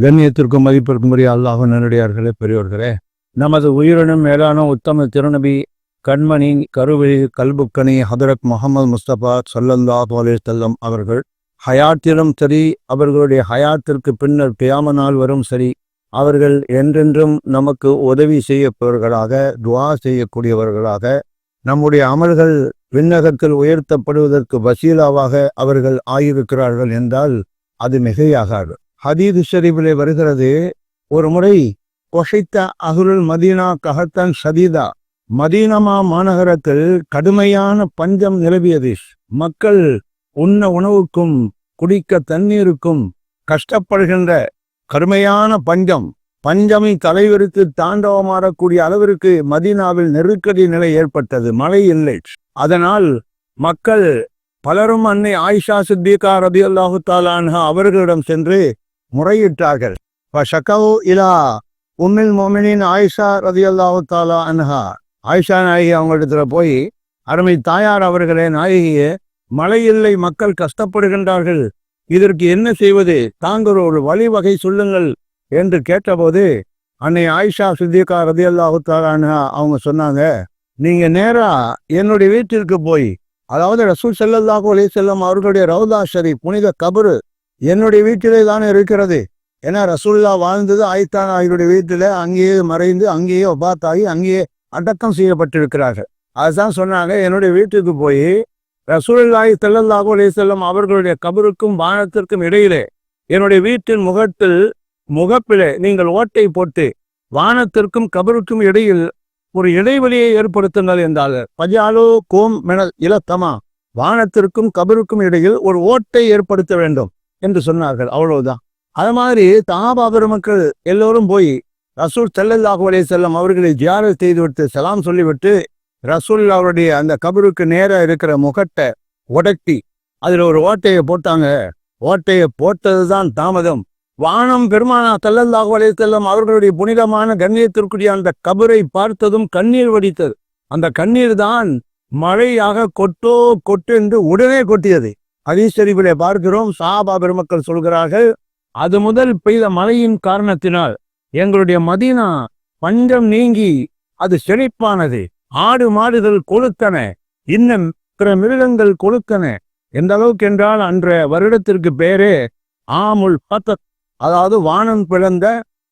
கண்ணியத்திற்கும் மதிப்பிற்கும்படி அல்லாஹ் நல்லடியார்களே, பெரியோர்களே, நமது உயிரினும் மேலான உத்தம திருநபி கண்மணி கருவெளி கல்புக்கணி ஹதரத் முகமது முஸ்தபா ஸல்லல்லாஹு அலைஹி வஸல்லம் அவர்கள் ஹயாத்திலும் சரி, அவர்களுடைய ஹயாத்திற்கு பின்னர் கியாம நாள் வரும் சரி, அவர்கள் என்றென்றும் நமக்கு உதவி செய்யப்பவர்களாக, துஆ செய்யக்கூடியவர்களாக, நம்முடைய அமல்கள் விண்ணகத்தில் உயர்த்தப்படுவதற்கு வசீலாவாக அவர்கள் ஆயிருக்கிறார்கள் என்றால் அது மிகையாகாது. ஹதீது ஷரீஃபிலே வருகிறது, ஒரு முறை கொஷைத்த அஹ்லுல் மதீனா கஹத்தன் ஷதீதா, மதீனமா மாநகரத்தில் கடுமையான பஞ்சம் நிலவியது. மக்கள் உண்ண உணவுக்கும் குடிக்க தண்ணீருக்கும் கஷ்டப்படுகின்ற கடுமையான பஞ்சமை தலைவிரித்து தாண்டவமாறக்கூடிய அளவிற்கு மதீனாவில் நெருக்கடி நிலை ஏற்பட்டது. மழை இல்லை. அதனால் மக்கள் பலரும் அன்னை ஆயிஷா சித்திகா ரலியல்லாஹு தஆலா அன்ஹா அவர்களிடம் சென்று முறையிட்டார்கள். இலா உம்மில் மோமினின் ஆயிஷா ரலியல்லாஹு தஆலா அன்ஹா, ஆயிஷா நாயகி அவங்களிடத்துல போய், அருமை தாயார் அவர்களே, நாயகியே, மழை இல்லை, மக்கள் கஷ்டப்படுகின்றார்கள், இதற்கு என்ன செய்வது, தாங்கள் ஒரு வழிவகை சொல்லுங்கள் என்று கேட்டபோது அன்னை ஆயிஷா சித்திகா ரலியல்லாஹு தஆலா அன்ஹா அவங்க சொன்னாங்க, நீங்க நேரா என்னுடைய வீட்டிற்கு போய், அதாவது ரசூல் ஸல்லல்லாஹு அலைஹி வஸல்லம் அவர்களுடைய ரவுதா ஷரீஃப் புனித கபரு என்னுடைய வீட்டிலே தானே இருக்கிறது. ஏன்னா ரசூலுல்லாஹ் வாழ்ந்தது ஆயிஷா நாயகியுடைய வீட்டில், அங்கேயே மறைந்து அங்கேயே வஃபாத்தாகி அங்கேயே அடக்கம் செய்யப்பட்டிருக்கிறார்கள். அதுதான் சொன்னாங்க, என்னுடைய வீட்டுக்கு போய் ரசூலுல்லாஹி ஸல்லல்லாஹு அலைஹி வஸல்லம் அவர்களுடைய கபருக்கும் வானத்திற்கும் இடையிலே, என்னுடைய வீட்டின் முகப்பிலே நீங்கள் ஓட்டை போட்டு வானத்திற்கும் கபருக்கும் இடையில் ஒரு இடைவெளியை ஏற்படுத்துங்கள் என்றால், பஜாலோ கோம் மெனல் இலத்தமா, வானத்திற்கும் கபருக்கும் இடையில் ஒரு ஓட்டை ஏற்படுத்த வேண்டும் என்று சொன்னார்கள். அவ்வளவுதான். அது மாதிரி சஹாபா பெருமக்கள் எல்லோரும் போய் ரசூல் ஸல்லல்லாஹு அலைஹி வஸல்லம் அவர்களை ஜியாரத் செய்துவிட்டு சலாம் சொல்லிவிட்டு, ரசூல் அவருடைய அந்த கபருக்கு நேராக இருக்கிற முகத்தை உடட்டி அதில் ஒரு ஓட்டையை போட்டாங்க. ஓட்டையை போட்டதுதான் தாமதம். வானம் பெருமானா ஸல்லல்லாஹு அலைஹி வஸல்லம் அவர்களுடைய புனிதமான கண்ணியத்திற்குரிய அந்த கபரை பார்த்ததும் கண்ணீர் வடித்தது. அந்த கண்ணீர் தான் மழையாக கொட்டு என்று உடனே கொட்டியது. ஹதீஸ் ஷரீஃபிலே பார்க்கிறோம், சஹாபா பெருமக்கள் சொல்கிறார்கள், அது முதல் பெய்த மழையின் காரணத்தினால் எங்களுடைய மதீனா பஞ்சம் நீங்கி அது செழிப்பானது. ஆடு மாடுகள் கொழுத்தன, இன்னும் பிற மிருகங்கள் கொழுத்தன. எந்த அளவுக்கு என்றால் அன்றைய வருடத்திற்கு பேரே ஆமுல் பத்தத், அதாவது வானம் பிளந்த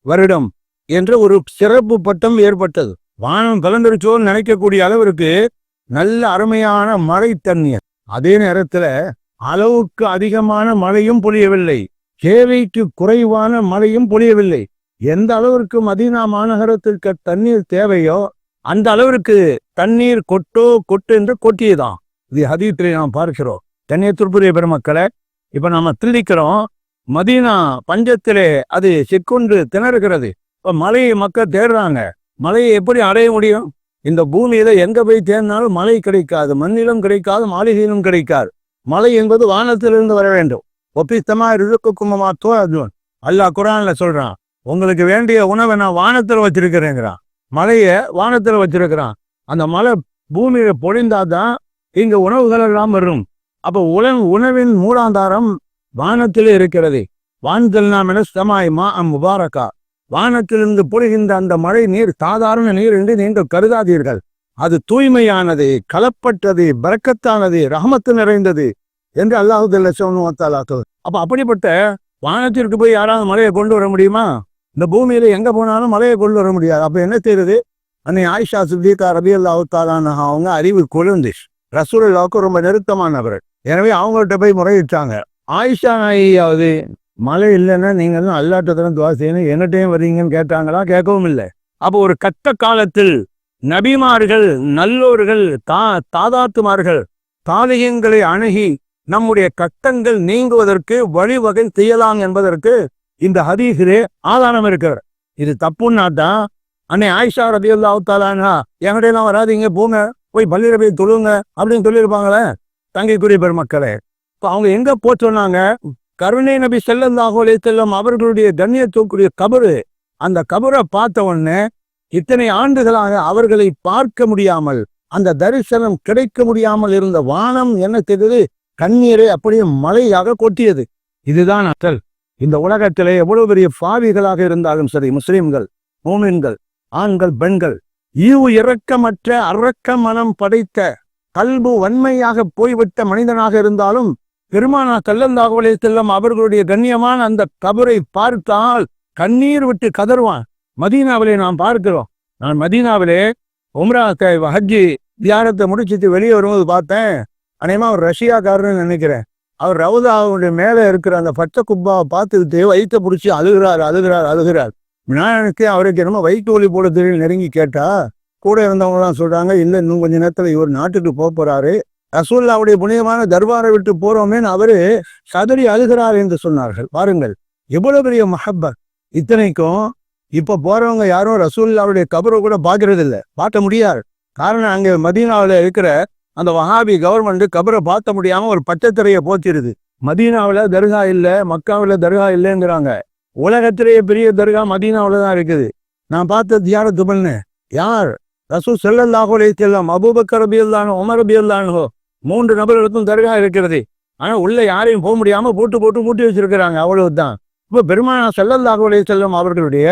வருடம் என்ற ஒரு சிறப்பு பட்டம் ஏற்பட்டது. வானம் கலந்துருச்சோன்னு நினைக்கக்கூடிய அளவிற்கு நல்ல அருமையான மழை தண்ணீர். அதே நேரத்துல அளவுக்கு அதிகமான மழையும் பொழியவில்லை, தேவைக்கு குறைவான மழையும் பொழியவில்லை. எந்த அளவிற்கு மதீனா மாநகரத்திற்கு தண்ணீர் தேவையோ அந்த அளவிற்கு தண்ணீர் கொட்டு என்று கொட்டியதான். இது ஹதீஸிலே நாம் பார்க்கிறோம். கண்ணியத்திற்குரிய பெருமக்களை, இப்ப நாம திண்டிக்கிறோம், மதீனா பஞ்சத்திலே அது சிக்கொன்று திணறுகிறது. இப்ப மழையை மக்கள் தேடுறாங்க. மழையை எப்படி அடைய முடியும்? இந்த பூமியில எங்க போய் தேடினாலும் மழை கிடைக்காது. மண்ணிலும் கிடைக்காது, மாளிகையிலும் கிடைக்காது. மழை என்பது வானத்திலிருந்து வர வேண்டும். ஒப்பித்தமா இருக்குமா தோன் அல்லாஹ் குர்ஆன்ல சொல்றான், உங்களுக்கு வேண்டிய உணவை நான் வானத்துல வச்சிருக்கிறேங்கிறான். மழையை வானத்துல வச்சிருக்கிறான். அந்த மழை பூமியில பொழிந்தாதான் இங்க உணவுகள் எல்லாம் வரும். அப்ப உணவின் மூலாதாரம் வானத்திலே இருக்கிறது. வானத்தில் நாம் சமாய்மா முபாரக்கா, வானத்திலிருந்து பொழிகின்ற அந்த மழை நீர் சாதாரண நீர் என்று நீங்கள் கருதாதீர்கள். அது தூய்மையானது, கலப்பட்டது, பரக்கத்தானது, ரஹமத்து நிறைந்தது என்று அல்லாஹ் ஜல்ல ஷஅனுஹு. அப்ப அப்படிப்பட்ட வானத்திற்கு போய் யாராவது மழையை கொண்டு வர முடியுமா? இந்த பூமியில எங்க போனாலும் மழையை கொண்டு வர முடியாது. அப்ப என்ன செய்யறது? அன்னை ஆயிஷா சித்திகா ரலியல்லாஹு தஆலா அன்ஹா அவங்க அறிவு குழந்தை, ரசூலுல்லாஹ்வுக்கு ரொம்ப நெருக்கமானவர். எனவே அவங்கள்ட்ட போய் முறையிட்டாங்க. ஆயிஷா நாயகியாவது மழை இல்லைன்னா நீங்க அல்லாஹ்ட்ட துஆ செய்யணும், என்னட்டையும் வர்றீங்கன்னு கேட்டாங்களா? கேட்கவும் இல்லை. அப்போ ஒரு கட்ட காலத்தில் நபிமார்கள், நல்லோர்கள், தாதாத்துமார்கள், தாலிகங்களை அணுகி நம்முடைய கட்டங்கள் நீங்குவதற்கு வழிவகை செய்யலாம் என்பதற்கு இந்த ஹதீஸிலே ஆதாரம் இருக்கிறது. இது தப்புன்னா தான் அன்னை ஆயிஷா ரலியல்லாஹு தஆலா அன்ஹா என்கிட்டலாம் வராதிங்க, போங்க போய் பள்ளியில போய் தொழுங்க அப்படின்னு சொல்லியிருப்பாங்களே. தங்கைக்குரிய பெருமக்களே, இப்போ அவங்க எங்க சொன்னாங்க? கருணை நபி ஸல்லல்லாஹு அலைஹி வஸல்லம் அவர்களுடைய கண்ணியத்துக்குரிய கபரு. அந்த கபரை பார்த்த உடனே இத்தனை ஆண்டுகளாக அவர்களை பார்க்க முடியாமல், அந்த தரிசனம் கிடைக்க முடியாமல் இருந்த வானம் என்ன செய்தது? கண்ணீரை அப்படியே மழையாக கொட்டியது. இதுதான் அசல். இந்த உலகத்திலே எவ்வளவு பெரிய பாவிகளாக இருந்தாலும் சரி, முஸ்லிம்கள், மூமின்கள், ஆண்கள், பெண்கள், இரக்கமற்ற அரக்க மனம் படைத்த கல்பு வன்மையாக போய்விட்ட மனிதனாக இருந்தாலும் பெருமானார் ஸல்லல்லாஹு அலைஹி வஸல்லம் அவர்களுடைய கண்ணியமான அந்த கபரை பார்த்தால் கண்ணீர் விட்டு கதறுவான். மதீனாவிலே நாம் பார்க்கிறோம். நான் மதீனாவிலே உம்ரா ஹஜ்ஜி தியானத்தை முடிச்சுட்டு வெளியே வரும்போது பார்த்தேன். அநேகமா அவர் ரஷ்யாக்காரன்னு நினைக்கிறேன். அவர் ரவுதாவுடைய மேலே இருக்கிற அந்த பச்சை குப்பாவை பார்த்துக்கிட்டு வயிற்றை பிடிச்சி அழுகிறார். நான் எனக்கு அவருக்கு என்னமோ வயிற்று வலி போல தெரியும். நெருங்கி கேட்டா கூட இருந்தவங்கலாம் சொல்றாங்க, இல்லை இன்னும் கொஞ்ச நேரத்தில் இவர் நாட்டுக்கு போறாரு, ரசூலுல்லாஹ்வுடைய புனிதமான தர்பாரை விட்டு போறோமேன்னு அவரு கதறி அழுகிறார் என்று சொன்னார்கள். பாருங்கள் எவ்வளவு பெரிய மஹப்பத். இத்தனைக்கும் இப்ப போறவங்க யாரும் ரசூலுல்லாஹ்வுடைய கபரை கூட பார்க்கறது இல்லை, பார்க்க முடியாது. காரணம் அங்க மதீனாவில் இருக்கிற அந்த வஹாபி கவர்மெண்ட் கபரை பார்க்க முடியாம ஒரு பச்சைத்திரையை போத்திருது. மதீனாவில் தர்கா இல்லை, மக்காவில் தர்கா இல்லைங்கிறாங்க. உலகத்திலேயே பெரிய தர்கா மதீனாவில் தான் இருக்குது. நான் பார்த்த தியானத்து பண்ணு யார்? ரசூல் ஸல்லல்லாஹு அலைஹி வஸல்லம், அபூபக்கர் ரலியல்லாஹு அன்ஹு, உமர் ரலியல்லாஹு அன்ஹு, 3 நபர்களுக்கும் தர்கா இருக்கிறது. ஆனா உள்ள யாரையும் போக முடியாம பூட்டி வச்சிருக்கிறாங்க. அவ்வளவுதான். இப்ப பெருமானார் ஸல்லல்லாஹு அலைஹி வஸல்லம் அவர்களுடைய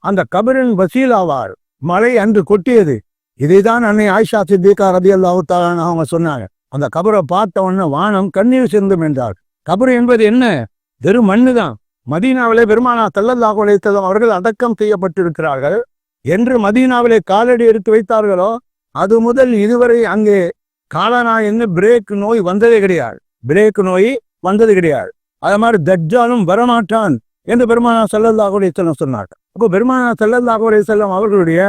அந்த கபரின் வசீலாவார் மழை அன்று கொட்டியது. இதைதான் அன்னை ஆயிஷா சித்திகா ரலியல்லாஹு தஆலா அன்ஹா அவங்க சொன்னாங்க. அந்த கபரை பார்த்த உடனே வானம் கண்ணீர் சிந்தும் என்றார். கபர் என்பது என்ன? வெறும் மண்ணு தான். மதீனாவிலே பெருமானார் ஸல்லல்லாஹு அலைஹி வஸல்லம் அவர்கள் அடக்கம் செய்யப்பட்டிருக்கிறார்கள். என்று மதீனாவிலே காலடி எடுத்து வைத்தார்களோ அது முதல் இதுவரை அங்கே காலனா என்ன பிரேக் நோய் வந்ததே கிடையாது. அது மாதிரி தஜ்ஜாலும் வரமாட்டான் என்று பெருமானார் ஸல்லல்லாஹு அலைஹி வஸல்லம் சொன்னார். அப்போ பெருமானார் ஸல்லல்லாஹு அலைஹி வஸல்லம் அவர்களுடைய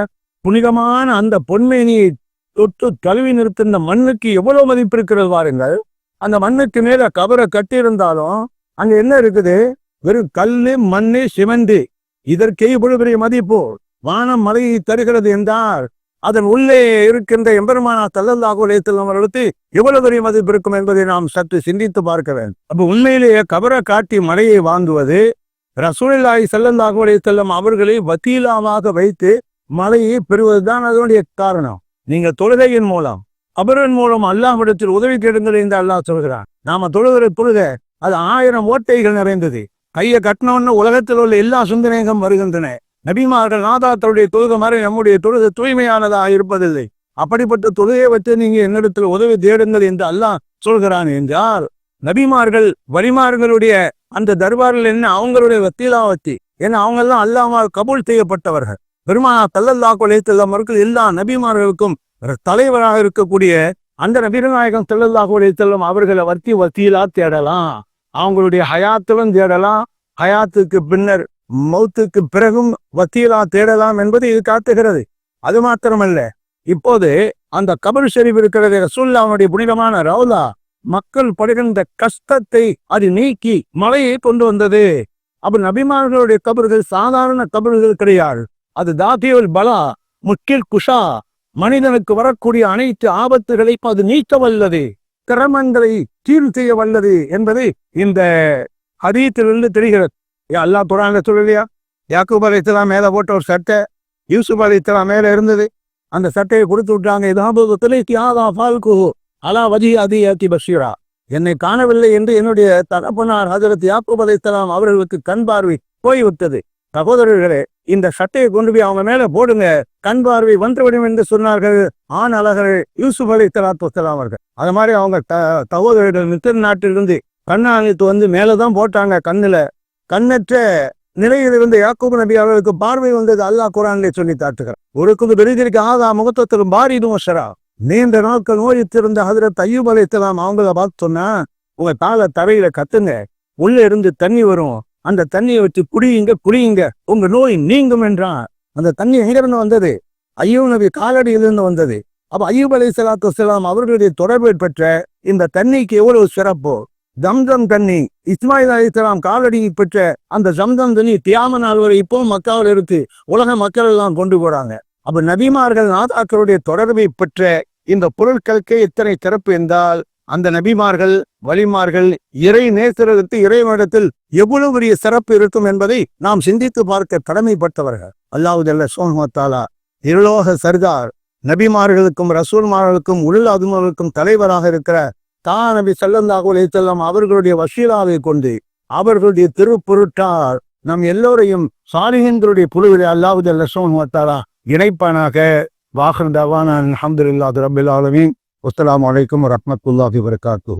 புனிதமான அந்த பொன்மேனியை தொட்டு கழுவி நிறுத்தின மண்ணுக்கு எவ்வளவு மதிப்பு இருக்கிறது பாருங்கள். அந்த மண்ணுக்கு மேல கபரை கட்டியிருந்தாலும் அங்க என்ன இருக்குது? வெறும் கல்லு, மண்ணு, சிமெண்ட். இதற்கே இவ்வளவு பெரிய மதிப்பு. வானம் மலையை தருகிறது என்றால் அதன் உள்ளே இருக்கின்ற எம்பெருமானார் ஸல்லல்லாஹு அலைஹி வஸல்லம் அவர்களுக்கு எவ்வளவு பெரிய மதிப்பு இருக்கும் என்பதை நாம் சற்று சிந்தித்து பார்க்க வேண்டும். அப்ப உண்மையிலேயே கபரை காட்டி மலையை வாங்குவது, ரசூலுல்லாஹி ஸல்லல்லாஹு அலைஹி வஸல்லம் அவர்களை வதீலாவாக வைத்து மலையை பெறுவதுதான் அதனுடைய காரணம். நீங்க தொழுகையின் மூலம், கபரின் மூலம் அல்லாஹ்விடத்தில் உதவி கேளுங்கள் என்று அல்லாஹ் சொல்கிறான். நாம தொழுகை அது 1000 ஓட்டைகள் நிறைந்தது. கையை கட்டினோன்னு உலகத்தில் உள்ள எல்லா சிந்தனைகளும் வருகின்றன. நபிமார்கள் நாதாத்தருடைய தொழுகை மாதிரி நம்முடைய தொழுகை தூய்மையானதாக இருப்பதில்லை. அப்படிப்பட்ட தொழுகையை வச்சு நீங்க என்னிடத்தில் உதவி தேடுங்கள் என்று அல்லாஹ் சொல்கிறான் என்றால், நபிமார்கள் வலிமார்களுடைய அந்த தர்பாரில் என்ன அவங்களுடைய வத்தீலாவத்தி, ஏன்னா அவங்க எல்லாம் அல்லாஹ்வால் கபூல் செய்யப்பட்டவர்கள். பெருமானார் ஸல்லல்லாஹு அலைஹி வஸல்லம் அவர்கள் எல்லா நபிமார்களுக்கும் தலைவராக இருக்கக்கூடிய அந்த நபிநாயகம் ஸல்லல்லாஹு அலைஹி வஸல்லம் அவர்களை வத்தீலா தேடலாம். அவங்களுடைய ஹயாத்திலும் தேடலாம், ஹயாத்துக்கு பின்னர் மௌத்துக்கு பிறகும் வத்தீலா தேடலாம் என்பது இது காட்டுகிறது. அது மாத்திரமல்ல, இப்போது அந்த கபர் ஷரீஃப் இருக்கிறது, ரசூலுல்லாஹ்வுடைய புனிதமான ரவுலா, மக்கள் படுகின்ற கஷ்டத்தை அது நீக்கி மலையை கொண்டு வந்தது. அப்ப நபிமார்களுடைய கபர்கள் சாதாரண கபர்கள் கிடையாது. அது தாத்தியுல் பலா, முக்கில் குஷா, மனிதனுக்கு வரக்கூடிய அனைத்து ஆபத்துகளையும் அது நீக்க வல்லது, கிரமங்களை சீர் செய்ய வல்லது என்பது இந்த ஹதீஸிலிருந்து தெரிகிறது. அல்லாஹ் குர்ஆன்ல சொல்லலையா? யாக்கூப் அலைஹிஸ்ஸலாம் மேல போட்ட ஒரு சட்டை யூசுப் அலைஹிஸ்ஸலாம் மேல இருந்தது. அந்த சட்டையை கொடுத்து விட்டாங்க. என்னை காணவில்லை என்று என்னுடைய தகப்பனார் ஹஜரத் யாக்கூப் அலைஹிஸ்ஸலாம் அவர்களுக்கு கண் பார்வை போய்விட்டது. சகோதரர்களே, இந்த சட்டையை கொண்டு போய் அவங்க மேல போடுங்க, கண் பார்வை வந்துவிடும் என்று சொன்னார்கள் ஆண் அழகர் யூசுப் அலைஹிஸ்ஸலாத்து வஸ்ஸலாம் அவர்கள். அது மாதிரி அவங்க சகோதரர்கள் மித்திர நாட்டிலிருந்து கண்ணாணித்து வந்து மேலதான் போட்டாங்க. கண்ணற்ற நிலையில் இருந்த யாக்கூப் நபி அவர்களுக்கு பார்வை வந்தது. அல்லாஹ் குர்ஆனிலே சொல்லி காட்டுகிறார். ஒருக்குது பெரிதிற்கு ஆகா முகத்திலும் பாரிதும் வஷரா. நீண்ட நாட்கள் நோயித்திருந்த ஹஜரத் அய்யூப் அலைஹிஸ்ஸலாம் அவங்கள பார்த்து சொன்னா, உங்க காலை தரையில கத்துங்க, உள்ள இருந்து தண்ணி வரும், அந்த தண்ணியை வச்சு குடியுங்க, உங்க நோய் நீங்கும் என்றான். அந்த தண்ணி எங்கிருந்து வந்தது? அய்யூப் நபி காலடியிலிருந்து வந்தது. அப்ப அய்யூப் அலைஹிஸ்ஸலாத்து வஸ்ஸலாம் அவர்களுடைய தொடர்பை பெற்ற இந்த தண்ணிக்கு எவ்வளவு சிறப்போ. ஜம்சம் தண்ணி, இஸ்மாயில் அலைஹிஸ்ஸலாம் காலடியை பெற்ற அந்த ஜம்சம் தண்ணி கியாமத் நாள் வரை இப்போ மக்காவில் இருக்கு. உலக மக்கள் எல்லாம் கொண்டு போறாங்க. அப்ப நபிமார்கள் நாதாக்களுடைய தொடர்பை பெற்ற இந்த பொருட்களுக்கு எத்தனை சிறப்பு என்றால், அந்த நபிமார்கள் வலிமார்கள் இறை நேசருக்கு இறைவனிடத்தில் எவ்வளவு பெரிய சிறப்பு இருக்கும் என்பதை நாம் சிந்தித்து பார்க்க கடமைப்பட்டவர்கள். அல்லாஹ் ஜல்ல ஷானஹு வ தஆலா இருலோக சர்தார், நபிமார்களுக்கும் ரசூல்மார்களுக்கும் உல் அஸ்மாவுக்கும் தலைவராக இருக்கிற நபி ஸல்லல்லாஹு அலைஹி வஸல்லம் அவர்களுடைய வசீலாவை கொண்டு அவர்களுடைய திருப்பொருட்டால் நம் எல்லோரையும் சாலிஹீன்களுடைய குழுவிலே அல்லாஹ் ஜல்ல ஷஅனுஹு இணைப்பானாக. வாஹிர் தஅவானா அல்ஹம்துலில்லாஹி ரப்பில் ஆலமீன். அஸ்ஸலாமு அலைக்கும் வரஹ்மத்துல்லாஹி வபரகாத்துஹு.